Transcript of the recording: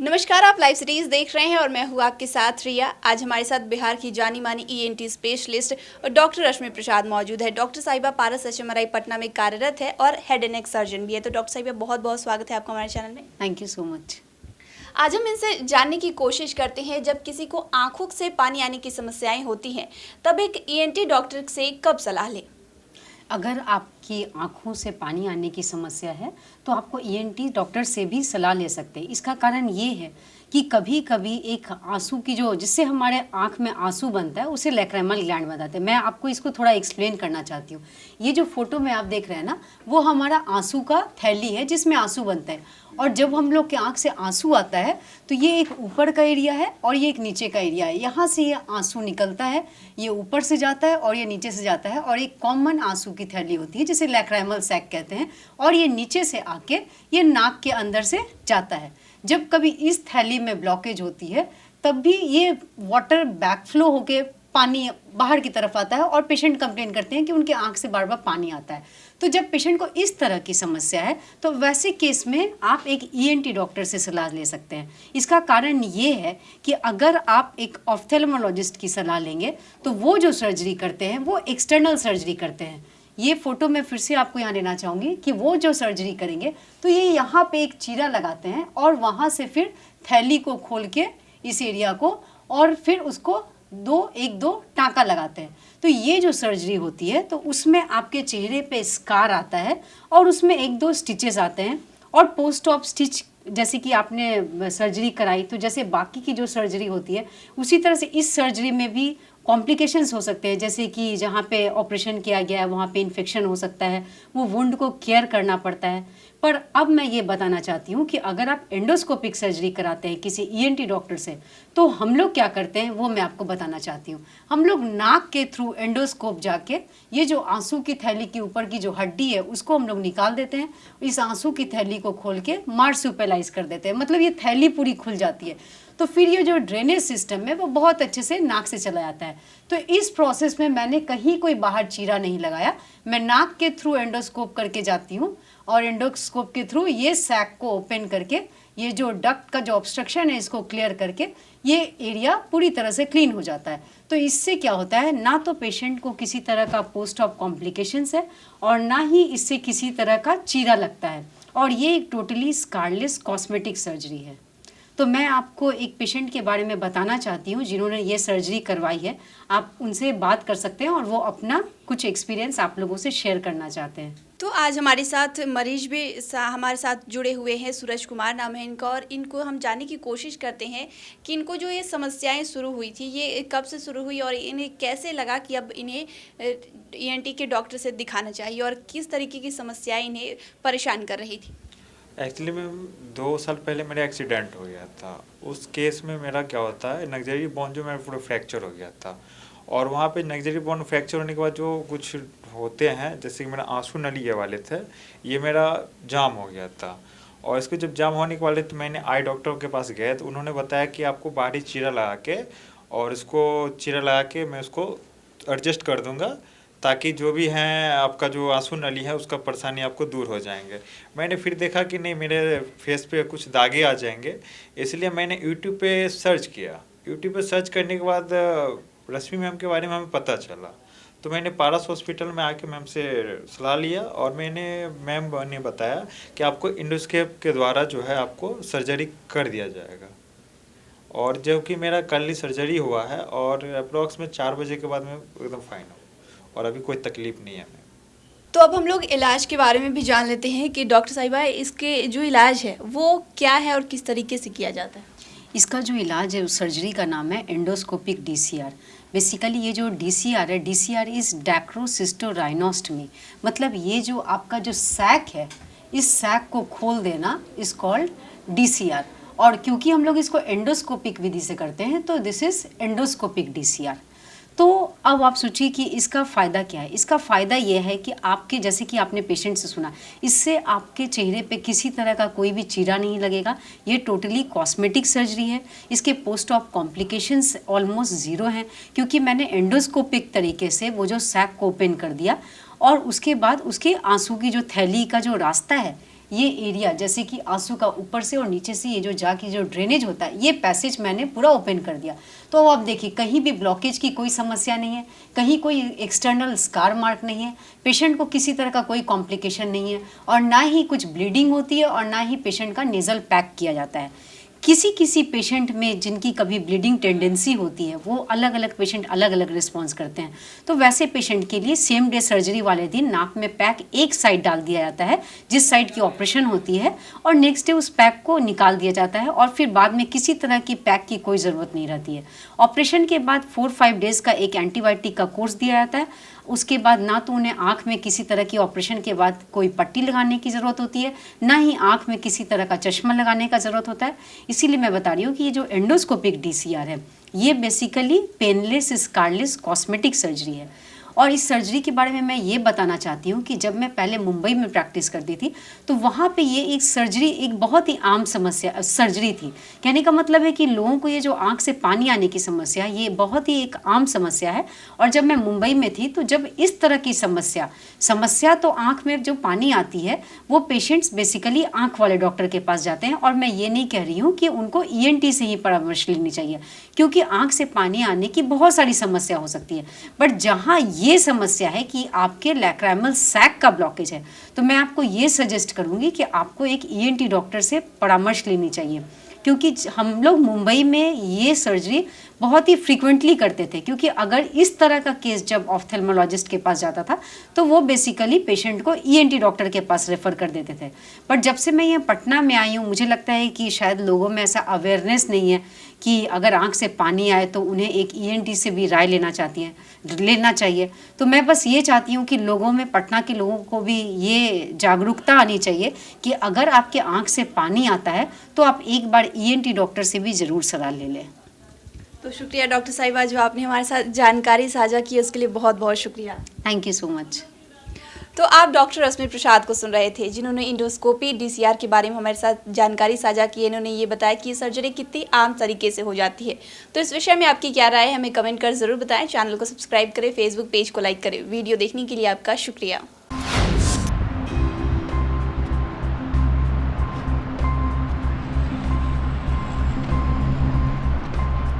नमस्कार, आप live series देख रहे हैं और मैं हूँ आपके साथ रिया। आज हमारे साथ बिहार की जानी मानी ईएनटी स्पेशलिस्ट और डॉक्टर रश्मि प्रसाद मौजूद है। डॉक्टर साहिबा पारस एचएमआरआई पटना में कार्यरत है और हेड एंड नेक सर्जन भी है। तो डॉक्टर साहिबा, बहुत बहुत स्वागत है आपका हमारे चैनल में। Thank you so much. आज हम इनसे जानने की कोशिश करते हैं, जब किसी को आंखों से पानी आने की समस्याएं होती हैं तब एक ईएनटी डॉक्टर से कब सलाह लें? अगर आपकी आंखों से पानी आने की समस्या है तो आपको ईएनटी डॉक्टर से भी सलाह ले सकते हैं। इसका कारण ये है कि कभी कभी एक आंसू की जिससे हमारे आंख में आंसू बनता है उसे लैक्रिमल ग्लैंड बताते हैं। मैं आपको इसको थोड़ा एक्सप्लेन करना चाहती हूँ। ये जो फोटो में आप देख रहे हैं ना, वो हमारा आंसू का थैली है जिसमें आंसू बनता है। और जब हम लोग के आंख से आंसू आता है तो ये एक ऊपर का एरिया है और ये एक नीचे का एरिया है। यहाँ से ये आंसू निकलता है, ये ऊपर से जाता है और ये नीचे से जाता है, और एक कॉमन आंसू की थैली होती है जिसे लैक्रिमल सैक कहते हैं, और ये नीचे से आके ये नाक के अंदर से जाता है। जब कभी इस थैली में ब्लॉकेज होती है तब भी ये वाटर बैकफ्लो होके पानी बाहर की तरफ आता है और पेशेंट कंप्लेन करते हैं कि उनके आंख से बार बार पानी आता है। तो जब पेशेंट को इस तरह की समस्या है तो वैसे केस में आप एक ईएनटी डॉक्टर से सलाह ले सकते हैं। इसका कारण ये है कि अगर आप एक ऑफ्थेल्मोलॉजिस्ट की सलाह लेंगे तो वो जो सर्जरी करते हैं वो एक्सटर्नल सर्जरी करते हैं। ये फोटो में फिर से आपको यहाँ लेना चाहूँगी कि वो जो सर्जरी करेंगे तो ये यहाँ पे एक चीरा लगाते हैं और वहाँ से फिर थैली को खोल के इस एरिया को और फिर उसको एक दो टाँका लगाते हैं। तो ये जो सर्जरी होती है तो उसमें आपके चेहरे पे स्कार आता है और उसमें एक दो स्टिचेस आते हैं, और पोस्ट ऑप स्टिच जैसे कि आपने सर्जरी कराई तो जैसे बाकी की जो सर्जरी होती है उसी तरह से इस सर्जरी में भी कॉम्प्लिकेशंस हो सकते हैं। जैसे कि जहाँ पे ऑपरेशन किया गया है वहाँ पे इन्फेक्शन हो सकता है, वो वुंड को केयर करना पड़ता है। पर अब मैं ये बताना चाहती हूँ कि अगर आप एंडोस्कोपिक सर्जरी कराते हैं किसी ईएनटी डॉक्टर से तो हम लोग क्या करते हैं वो मैं आपको बताना चाहती हूँ। हम लोग नाक के थ्रू एंडोस्कोप जाके ये जो आंसू की थैली के ऊपर की जो हड्डी है उसको हम लोग निकाल देते हैं। इस आंसू की थैली को खोल के मार्सुपेलाइज कर देते हैं, मतलब ये थैली पूरी खुल जाती है। तो फिर ये जो ड्रेनेज सिस्टम है वो बहुत अच्छे से नाक से चला जाता है। तो इस प्रोसेस में मैंने कहीं कोई बाहर चीरा नहीं लगाया, मैं नाक के थ्रू एंडोस्कोप करके जाती हूँ और एंडोस्कोप के थ्रू ये सैक को ओपन करके ये जो डक्ट का जो ऑब्स्ट्रक्शन है इसको क्लियर करके ये एरिया पूरी तरह से क्लीन हो जाता है। तो इससे क्या होता है, ना तो पेशेंट को किसी तरह का पोस्ट ऑप कॉम्प्लिकेशंस है और ना ही इससे किसी तरह का चीरा लगता है, और ये एक टोटली स्कारलेस कॉस्मेटिक सर्जरी है। तो मैं आपको एक पेशेंट के बारे में बताना चाहती हूँ जिन्होंने ये सर्जरी करवाई है। आप उनसे बात कर सकते हैं और वो अपना कुछ एक्सपीरियंस आप लोगों से शेयर करना चाहते हैं। तो आज हमारे साथ मरीज भी हमारे साथ जुड़े हुए हैं। सूरज कुमार नाम है इनका, और इनको हम जानने की कोशिश करते हैं कि इनको जो ये समस्याएं शुरू हुई थी ये कब से शुरू हुई और इन्हें कैसे लगा कि अब इन्हें ईएनटी के डॉक्टर से दिखाना चाहिए, और किस तरीके की समस्याएं इन्हें परेशान कर रही थी। एक्चुअली मैम 2 साल पहले मेरा एक्सीडेंट हो गया था। उस केस में मेरा क्या होता है, नक्जरी बोन जो मेरा पूरा फ्रैक्चर हो गया था, और वहाँ पे नक्जरी बोन फ्रैक्चर होने के बाद जो कुछ होते हैं जैसे कि मेरा आंसू नली ये वाले थे, ये मेरा जाम हो गया था। और इसको जब जाम होने के वाले तो मैंने आई डॉक्टर के पास गए तो उन्होंने बताया कि आपको बाहरी चीरा लगा के और इसको चीरा लगा के मैं उसको एडजस्ट कर दूँगा ताकि जो भी हैं आपका जो आंसू नली है उसका परेशानी आपको दूर हो जाएंगे। मैंने फिर देखा कि नहीं, मेरे फेस पे कुछ दागे आ जाएंगे, इसलिए मैंने यूट्यूब पे सर्च किया। यूट्यूब पे सर्च करने के बाद रश्मि मैम के बारे में हमें पता चला, तो मैंने पारस हॉस्पिटल में आके मैम से सलाह लिया और मैम ने बताया कि आपको एंडोस्कोप के द्वारा जो है आपको सर्जरी कर दिया जाएगा। और जो कि मेरा कल ही सर्जरी हुआ है और अप्रॉक्स में 4 बजे के बाद मैं एकदम फाइन हूँ और अभी कोई तकलीफ नहीं है हमें। तो अब हम लोग इलाज के बारे में भी जान लेते हैं कि डॉक्टर साहिबा इसके जो इलाज है वो क्या है और किस तरीके से किया जाता है। इसका जो इलाज है उस सर्जरी का नाम है एंडोस्कोपिक डीसीआर। बेसिकली ये जो डीसीआर है, डीसीआर इज़ डैक्रोसिस्टोराइनोस्टमी, मतलब ये जो आपका जो सैक है इस सैक को खोल देना इज कॉल्ड डीसीआर। और क्योंकि हम लोग इसको एंडोस्कोपिक विधि से करते हैं तो दिस इज़ एंडोस्कोपिक डीसीआर। तो अब आप सोचिए कि इसका फ़ायदा क्या है। इसका फ़ायदा ये है कि आपके, जैसे कि आपने पेशेंट से सुना, इससे आपके चेहरे पे किसी तरह का कोई भी चीरा नहीं लगेगा। ये टोटली कॉस्मेटिक सर्जरी है। इसके post op complications almost zero हैं क्योंकि मैंने एंडोस्कोपिक तरीके से वो जो सैक को ओपन कर दिया और उसके बाद उसके आंसू की जो थैली का जो रास्ता है, ये एरिया जैसे कि आंसू का ऊपर से और नीचे से ये जो जाके जो ड्रेनेज होता है, ये पैसेज मैंने पूरा ओपन कर दिया। तो अब आप देखिए, कहीं भी ब्लॉकेज की कोई समस्या नहीं है, कहीं कोई एक्सटर्नल स्कार मार्क नहीं है, पेशेंट को किसी तरह का कोई कॉम्प्लिकेशन नहीं है, और ना ही कुछ ब्लीडिंग होती है, और ना ही पेशेंट का नेज़ल पैक किया जाता है। किसी पेशेंट में जिनकी कभी ब्लीडिंग टेंडेंसी होती है, वो अलग अलग पेशेंट अलग अलग रिस्पॉन्स करते हैं। तो वैसे पेशेंट के लिए सेम डे सर्जरी वाले दिन नाक में पैक एक साइड डाल दिया जाता है, जिस साइड की ऑपरेशन होती है, और नेक्स्ट डे उस पैक को निकाल दिया जाता है, और फिर बाद में किसी तरह की पैक की कोई ज़रूरत नहीं रहती है। ऑपरेशन के बाद 4-5 डेज़ का एक एंटीबायोटिक का कोर्स दिया जाता है। उसके बाद ना तो उन्हें आँख में किसी तरह की ऑपरेशन के बाद कोई पट्टी लगाने की ज़रूरत होती है, ना ही आँख में किसी तरह का चश्मा लगाने का ज़रूरत होता है। इसीलिए मैं बता रही हूँ कि ये जो एंडोस्कोपिक DCR है, ये basically painless scarless cosmetic surgery है। और इस सर्जरी के बारे में मैं ये बताना चाहती हूँ कि जब मैं पहले मुंबई में प्रैक्टिस करती थी, तो वहाँ पे ये एक सर्जरी एक बहुत ही आम समस्या सर्जरी थी। कहने का मतलब है कि लोगों को ये जो आँख से पानी आने की समस्या, ये बहुत ही एक आम समस्या है। और जब मैं मुंबई में थी, तो जब इस तरह की समस्या तो आँख में जो पानी आती है, वो पेशेंट्स बेसिकली आँख वाले डॉक्टर के पास जाते हैं। और मैं ये नहीं कह रही हूँ कि उनको ENT से ही परामर्श लेनी चाहिए, क्योंकि आँख से पानी आने की बहुत सारी समस्या हो सकती है। बट जहाँ ये समस्या है कि आपके लैक्राइमल सैक का ब्लॉकेज है, तो मैं आपको ये सजेस्ट करूंगी कि आपको एक ENT डॉक्टर से परामर्श लेनी चाहिए, क्योंकि हम लोग मुंबई में ये सर्जरी बहुत ही फ्रीक्वेंटली करते थे। क्योंकि अगर इस तरह का केस जब ऑफ्थेल्मोलॉजिस्ट के पास जाता था, तो वो बेसिकली पेशेंट को ENT डॉक्टर के पास रेफ़र कर देते थे। बट जब से मैं ये पटना में आई हूँ, मुझे लगता है कि शायद लोगों में ऐसा अवेयरनेस नहीं है कि अगर आँख से पानी आए तो उन्हें एक ENT से भी राय लेना चाहिए। तो मैं बस ये चाहती हूँ कि लोगों में, पटना के लोगों को भी ये जागरूकता आनी चाहिए कि अगर आपके आँख से पानी आता है, तो आप एक बार ENT डॉक्टर से भी ज़रूर सलाह ले लें। तो शुक्रिया डॉक्टर साहिबा, जो आपने हमारे साथ जानकारी साझा की, उसके लिए बहुत बहुत शुक्रिया। Thank you so much. तो आप डॉक्टर रश्मि प्रसाद को सुन रहे थे, जिन्होंने इंडोस्कोपी DCR के बारे में हमारे साथ जानकारी साझा की है। इन्होंने ये बताया कि ये सर्जरी कितनी आम तरीके से हो जाती है। तो इस विषय में आपकी क्या राय है, हमें कमेंट कर ज़रूर बताएं। चैनल को सब्सक्राइब करें, फेसबुक पेज को लाइक करें। वीडियो देखने के लिए आपका शुक्रिया।